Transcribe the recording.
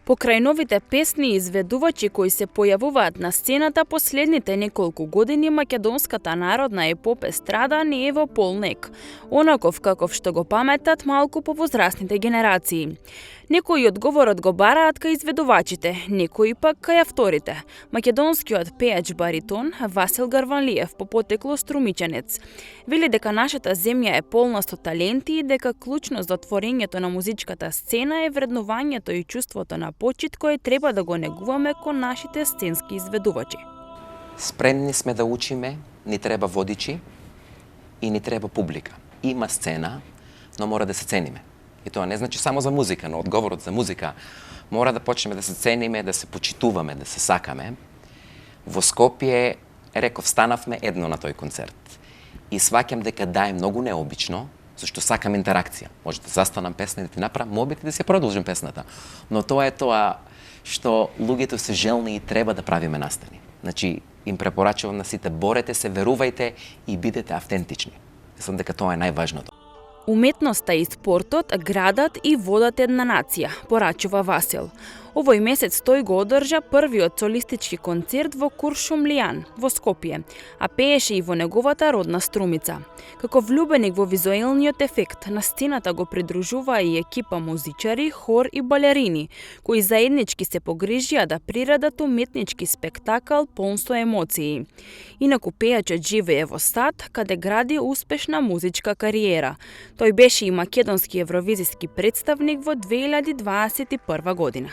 Покрај новите песни и изведувачи кои се појавуваат на сцената последните неколку години, македонската народна епоп естрада не е во полнек, онаков каков што го паметат малку повозрасните генерации. Некои одговорот го бараат кај изведувачите, некои пак кај авторите. Македонскиот пејач баритон Васил Гарванлиев, по потекло струмичанец, вели дека нашата земја е полна со таленти и дека клучно за отворењето на музичката сцена е вреднувањето и чувството на почит кој треба да го негуваме кон нашите сценски изведувачи. Спремни сме да учиме, ни треба водичи и ни треба публика. Има сцена, но мора да се цениме. И тоа не значи само за музика, но одговорот за музика мора да почнеме да се цениме, да се почитуваме, да се сакаме. Во Скопје, реков, станавме едно на тој концерт. И сваќам дека да е многу необично, зашто сакам интеракција. Може да застанам песна и да ти направам мобит и да се продолжим песната. Но тоа е тоа што луѓето се желни и треба да правиме настани. Значи, им препорачувам на сите, борете се, верувајте и бидете автентични. Мислам дека тоа е најважното. Уметноста и спортот градат и водат една нација, порачува Васил. Овој месец тој го одржа првиот солистички концерт во Куршумлијан, во Скопје, а пееше и во неговата родна Струмица. Како влюбеник во визуелниот ефект, на сцената го придружува и екипа музичари, хор и балерини, кои заеднички се погрижија да приредат уметнички спектакл полн со емоции. Инаку пејачот живее во Сад, каде гради успешна музичка кариера. Тој беше и македонски евровизиски представник во 2021 година.